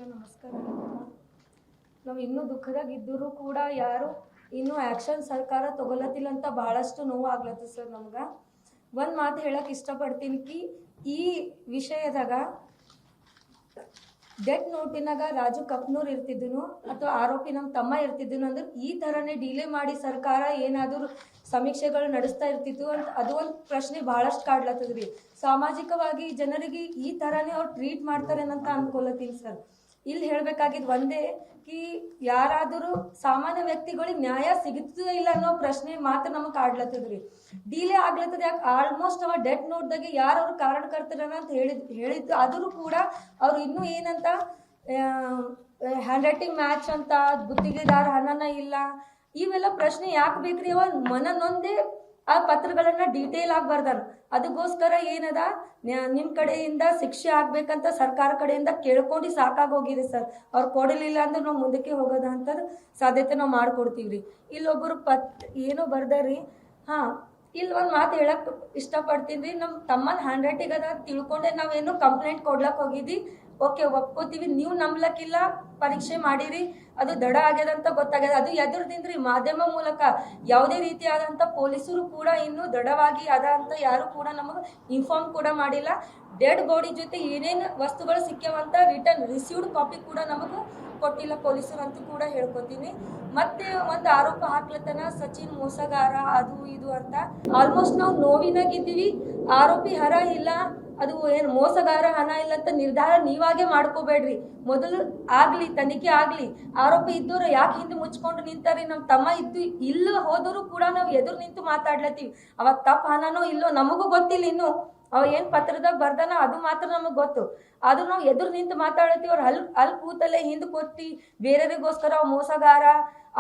ನಮಸ್ಕಾರ. ನಾವು ಇನ್ನೂ ದುಃಖದಾಗಿದ್ದರೂ ಕೂಡ ಯಾರು ಇನ್ನೂ ಆ್ಯಕ್ಷನ್ ಸರ್ಕಾರ ತಗೊಳತಿಲ್ಲ ಅಂತ ಭಾಳಷ್ಟು ನೋವು ಆಗ್ಲತ್ತ ಸರ್. ನಮ್ಗೆ ಒಂದು ಮಾತು ಹೇಳಕ್ಕೆ ಇಷ್ಟಪಡ್ತೀನಿ ಕಿ ಈ ವಿಷಯದಾಗ ಡೆತ್ ನೋಟಿನಾಗ ರಾಜು ಕಪ್ನೂರ್ ಇರ್ತಿದ್ದನು ಅಥವಾ ಆರೋಪಿ ನಮ್ಮ ತಮ್ಮ ಇರ್ತಿದ್ದನು ಅಂದ್ರೆ ಈ ಥರನೇ ಡಿಲೇ ಮಾಡಿ ಸರ್ಕಾರ ಏನಾದರೂ ಸಮೀಕ್ಷೆಗಳು ನಡೆಸ್ತಾ ಇರ್ತಿತ್ತು ಅಂತ ಅದು ಒಂದು ಪ್ರಶ್ನೆ ಭಾಳಷ್ಟು ಕಾಡ್ಲತ್ತದ್ರಿ. ಸಾಮಾಜಿಕವಾಗಿ ಜನರಿಗೆ ಈ ಥರನೇ ಅವ್ರು ಟ್ರೀಟ್ ಮಾಡ್ತಾರೇನಂತ ಅನ್ಕೊಳತ್ತೀನಿ ಸರ್. ಇಲ್ಲಿ ಹೇಳಬೇಕಾಗಿದ್ದು ಒಂದೇ ಕಿ ಯಾರಾದರೂ ಸಾಮಾನ್ಯ ವ್ಯಕ್ತಿಗಳಿಗೆ ನ್ಯಾಯ ಸಿಗುತ್ತದೇ ಇಲ್ಲ ಅನ್ನೋ ಪ್ರಶ್ನೆ ಮಾತ್ರ ನಮಗೆ ಕಾಡ್ಲತ್ತದ್ರಿ. ಡಿಲೇ ಆಗ್ಲತ್ತದ ಯಾಕೆ ಆಲ್ಮೋಸ್ಟ್ ಅವ ಡೆತ್ ನೋಟ್ದಾಗೆ ಯಾರವ್ರು ಕಾರಣಕರ್ತರನ ಅಂತ ಹೇಳಿದ್ದು ಆದರೂ ಕೂಡ ಅವ್ರು ಇನ್ನೂ ಏನಂತ ಹ್ಯಾಂಡ್ ರೈಟಿಂಗ್ ಮ್ಯಾಚ್ ಅಂತ ಗುತ್ತಿಗೆದಾರ ಹಣನ ಇಲ್ಲ ಇವೆಲ್ಲ ಪ್ರಶ್ನೆ ಯಾಕೆ ಬೇಕ್ರಿ? ಅವ ಮನನೊಂದೇ ಆ ಪತ್ರಗಳನ್ನ ಡೀಟೇಲ್ ಆಗಿ ಬರ್ದಾರ. ಅದಕ್ಕೋಸ್ಕರ ಏನದ ನಿಮ್ಮ ಕಡೆಯಿಂದ ಶಿಕ್ಷೆ ಆಗ್ಬೇಕಂತ ಸರ್ಕಾರ ಕಡೆಯಿಂದ ಕೇಳ್ಕೊಂಡು ಸಾಕಾಗೋಗಿದೆ ಸರ್. ಅವ್ರು ಕೊಡಲಿಲ್ಲ ಅಂದ್ರೆ ನಾವು ಮುಂದಕ್ಕೆ ಹೋಗೋದ ಅಂತ ಸಾಧ್ಯತೆ ನಾವು ಮಾಡ್ಕೊಡ್ತೀವ್ರಿ. ಇಲ್ಲೊಬ್ಬರು ಏನೋ ಬರ್ದಾರಿ. ಇಲ್ಲಿ ಒಂದು ಮಾತು ಹೇಳಕ್ ಇಷ್ಟಪಡ್ತೀನಿ ರೀ. ನಮ್ಮ ತಮ್ಮನ ಹ್ಯಾಂಡ್ ರೈಟಿಂಗ್ ಅದ ತಿಳ್ಕೊಂಡೆ ನಾವೇನು ಕಂಪ್ಲೇಂಟ್ ಕೊಡ್ಲಕ್ ಹೋಗಿದ್ವಿ. ಓಕೆ, ಒಪ್ಕೋತೀವಿ. ನೀವು ನಂಬ್ಲಕ್ಕಿಲ್ಲ, ಪರೀಕ್ಷೆ ಮಾಡಿರಿ, ಅದು ದಡ ಆಗ್ಯದಂತ ಗೊತ್ತಾಗ್ಯದ. ಅದು ಎದುರ್ದಿಂದ್ರಿ ಮಾಧ್ಯಮ ಮೂಲಕ ಯಾವುದೇ ರೀತಿಯಾದಂಥ ಪೊಲೀಸರು ಕೂಡ ಇನ್ನೂ ದಡವಾಗಿ ಅದ ಅಂತ ಯಾರು ಕೂಡ ನಮಗೆ ಇನ್ಫಾರ್ಮ್ ಕೂಡ ಮಾಡಿಲ್ಲ. ಡೆಡ್ ಬಾಡಿ ಜೊತೆ ಏನೇನು ವಸ್ತುಗಳು ಸಿಕ್ಕ್ಯಾವಂತ ರಿಟರ್ನ್ ರಿಸೀವ್ಡ್ ಕಾಪಿ ಕೂಡ ನಮಗೆ ಕೊಟ್ಟಿಲ್ಲ ಪೊಲೀಸರು ಅಂತ ಕೂಡ ಹೇಳ್ಕೊತೀನಿ. ಮತ್ತೆ ಒಂದು ಆರೋಪ ಹಾಕ್ಲತ್ತನ ಸಚಿನ್ ಮೋಸಗಾರ ಅದು ಇದು ಅಂತ. ಆಲ್ಮೋಸ್ಟ್ ನಾವು ನೋವಿನಾಗಿದ್ದೀವಿ. ಆರೋಪಿ ಹರ ಇಲ್ಲ, ಅದು ಏನು ಮೋಸಗಾರ ಹಣ ಇಲ್ಲ ಅಂತ ನಿರ್ಧಾರ ನೀವಾಗೆ ಮಾಡ್ಕೋಬೇಡ್ರಿ. ಮೊದಲು ಆಗ್ಲಿ ತನಿಖೆ ಆಗ್ಲಿ. ಆರೋಪಿ ಇದ್ದವ್ರು ಯಾಕೆ ಹಿಂದೆ ಮುಚ್ಕೊಂಡು ನಿಂತಾರಿ? ನಮ್ಮ ತಮ್ಮ ಇದ್ದು ಇಲ್ಲ ಹೋದರೂ ಕೂಡ ನಾವು ಎದುರು ನಿಂತು ಮಾತಾಡ್ಲತ್ತೀವಿ. ಅವಾಗ ತಪ್ಪು ಹಣನೋ ಇಲ್ಲೋ ನಮಗೂ ಗೊತ್ತಿಲ್ಲ. ಇನ್ನು ಅವ ಏನು ಪತ್ರದಾಗ ಬರ್ದಾನ ಅದು ಮಾತ್ರ ನಮಗೆ ಗೊತ್ತು. ಆದ್ರೂ ನಾವು ಎದುರು ನಿಂತು ಮಾತಾಡತ್ತೀವಿ. ಅವ್ರು ಅಲ್ಲಿ ಕೂತಲ್ಲೇ ಹಿಂದೆ ಕೊಟ್ಟು ಬೇರೆಯವರಿಗೋಸ್ಕರ ಅವ ಮೋಸಗಾರ,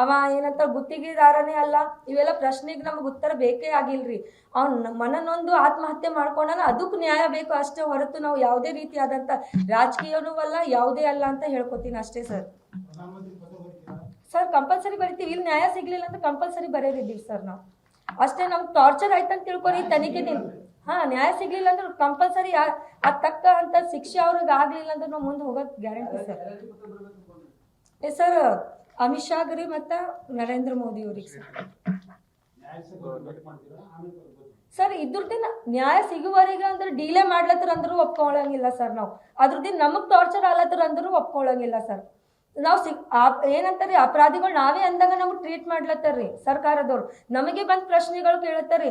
ಅವ ಏನಂತ ಗುತ್ತಿಗೆದಾರನೇ ಅಲ್ಲ, ಇವೆಲ್ಲ ಪ್ರಶ್ನೆಗೆ ನಮಗೆ ಉತ್ತರ ಬೇಕೇ ಆಗಿಲ್ರಿ. ಅವ್ನ ಮನನೊಂದು ಆತ್ಮಹತ್ಯೆ ಮಾಡ್ಕೊಂಡಾನ, ಅದಕ್ಕೆ ನ್ಯಾಯ ಬೇಕು ಅಷ್ಟೇ ಹೊರತು ನಾವು ಯಾವುದೇ ರೀತಿಯಾದಂಥ ರಾಜಕೀಯನೂ ಅಲ್ಲ, ಯಾವುದೇ ಅಲ್ಲ ಅಂತ ಹೇಳ್ಕೊತೀನಿ ಅಷ್ಟೇ ಸರ್. ಸರ್ ಕಂಪಲ್ಸರಿ ಬರಿತೀವಿ. ಇಲ್ಲಿ ನ್ಯಾಯ ಸಿಗ್ಲಿಲ್ಲ ಅಂತ ಕಂಪಲ್ಸರಿ ಬರೆದಿದ್ದೀವಿ ಸರ್ ನಾವು. ಅಷ್ಟೇ. ನಮ್ಗೆ ಟಾರ್ಚರ್ ಆಯ್ತಂತ ತಿಳ್ಕೊರಿ ತನಿಖೆದಿಂದ. ನ್ಯಾಯ ಸಿಗ್ಲಿಲ್ಲ ಅಂದ್ರೆ ಕಂಪಲ್ಸರಿ ಅದ್ ತಕ್ಕ ಅಂತ ಶಿಕ್ಷೆ ಅವ್ರಿಗೆ ಆಗ್ಲಿಲ್ಲ ಅಂದ್ರೆ ನಾವು ಮುಂದೆ ಹೋಗೋದು ಗ್ಯಾರಂಟಿ ಸರ್. ಸರ್ ಅಮಿತ್ ಶಾಗ್ರಿ ಮತ್ತು ನರೇಂದ್ರ ಮೋದಿ ಅವ್ರಿಗೆ ಸರ್ ಇದ್ರದಿಂದ ನ್ಯಾಯ ಸಿಗುವವರೆಗೆ ಅಂದ್ರೆ ಡಿಲೇ ಮಾಡ್ಲತ್ತರ ಅಂದ್ರೂ ಒಪ್ಕೊಳ್ಳಂಗಿಲ್ಲ ಸರ್. ನಾವು ಅದ್ರದಿಂದ ನಮಗ್ ಟಾರ್ಚರ್ ಆಗ್ಲತ್ತರ ಅಂದ್ರೂ ಒಪ್ಕೊಳ್ಳಂಗಿಲ್ಲ ಸರ್. ನಾವು ಏನಂತಾರೀ ಅಪರಾಧಿಗಳು ನಾವೇ ಅಂದಾಗ ನಮ್ಗೆ ಟ್ರೀಟ್ ಮಾಡ್ಲತ್ತಾರ್ರಿ ಸರ್ಕಾರದವ್ರು. ನಮಗೆ ಬಂದ್ ಪ್ರಶ್ನೆಗಳು ಕೇಳತ್ತಾರ್ರಿ.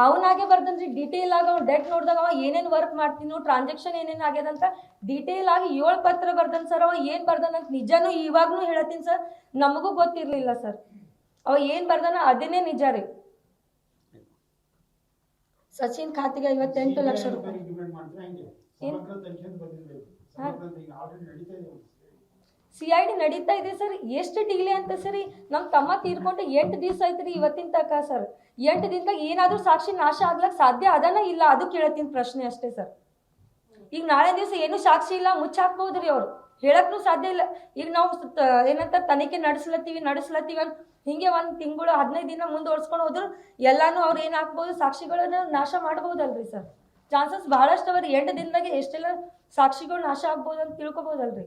ಅವನಾಗೆ ಬರ್ದನ್ರಿ ಡೀಟೇಲ್ ಆಗಿ. ಅವ್ನು ಡೆಟ್ ನೋಡಿದಾಗ ಅವ ಏನೇನು ವರ್ಕ್ ಮಾಡ್ತೀನೋ, ಟ್ರಾನ್ಸಾಕ್ಷನ್ ಏನೇನು ಆಗ್ಯದಂತ ಡೀಟೇಲ್ ಆಗಿ 7 ಪತ್ರ ಬರ್ದನ್ ಸರ್. ಅವ ಏನ್ ಬರ್ದನಂತ ನಿಜನೂ ಇವಾಗ್ನೂ ಹೇಳತ್ತೀನಿ ಸರ್, ನಮಗೂ ಗೊತ್ತಿರ್ಲಿಲ್ಲ ಸರ್. ಅವ ಏನ್ ಬರ್ದನ ಅದನ್ನೇ ನಿಜ ರೀ. ಸಚಿನ್ ಖಾತೆಗೆ 58 ಲಕ್ಷ ರೂಪಾಯಿ. CID ನಡೀತಾ ಇದೆ ಸರ್. ಎಷ್ಟು ಡಿಲೇ ಅಂತ ಸರಿ? ನಮ್ಮ ತಮ್ಮ ತೀರ್ಕೊಂಡು 8 ದಿವಸ ಆಯ್ತು ಇವತ್ತಿನ ತನಕ ಸರ್. 8 ದಿನದಾಗ ಏನಾದ್ರೂ ಸಾಕ್ಷಿ ನಾಶ ಆಗ್ಲಕ್ ಸಾಧ್ಯ ಅದನ್ನ ಇಲ್ಲ? ಅದು ಕೇಳತ್ತೀನಿ ಪ್ರಶ್ನೆ ಅಷ್ಟೇ ಸರ್. ಈಗ ನಾಳೆ ದಿವಸ ಏನು ಸಾಕ್ಷಿ ಇಲ್ಲ ಮುಚ್ಚಾಕ್ಬೋದ್ರಿ ಅವ್ರು, ಹೇಳಕ್ನು ಸಾಧ್ಯ ಇಲ್ಲ. ಈಗ ನಾವು ಏನಂತ ತನಿಖೆ ನಡೆಸ್ಲತ್ತೀವಿ ಅಂತ ಹಿಂಗೆ 1 ತಿಂಗಳು 15 ದಿನ ಮುಂದುವರ್ಸ್ಕೊಂಡು ಹೋದ್ರು ಎಲ್ಲಾನು ಅವ್ರು ಏನ್ ಹಾಕ್ಬೋದು, ಸಾಕ್ಷಿಗಳನ್ನ ನಾಶ ಮಾಡ್ಬೋದಲ್ರಿ ಸರ್. ಚಾನ್ಸಸ್ ಬಹಳಷ್ಟು ಅವ್ರಿ. 8 ದಿನದಾಗೆ ಎಷ್ಟೆಲ್ಲ ಸಾಕ್ಷಿಗಳು ನಾಶ ಆಗ್ಬೋದು ಅಂತ ತಿಳ್ಕೊಬೋದಲ್ರಿ.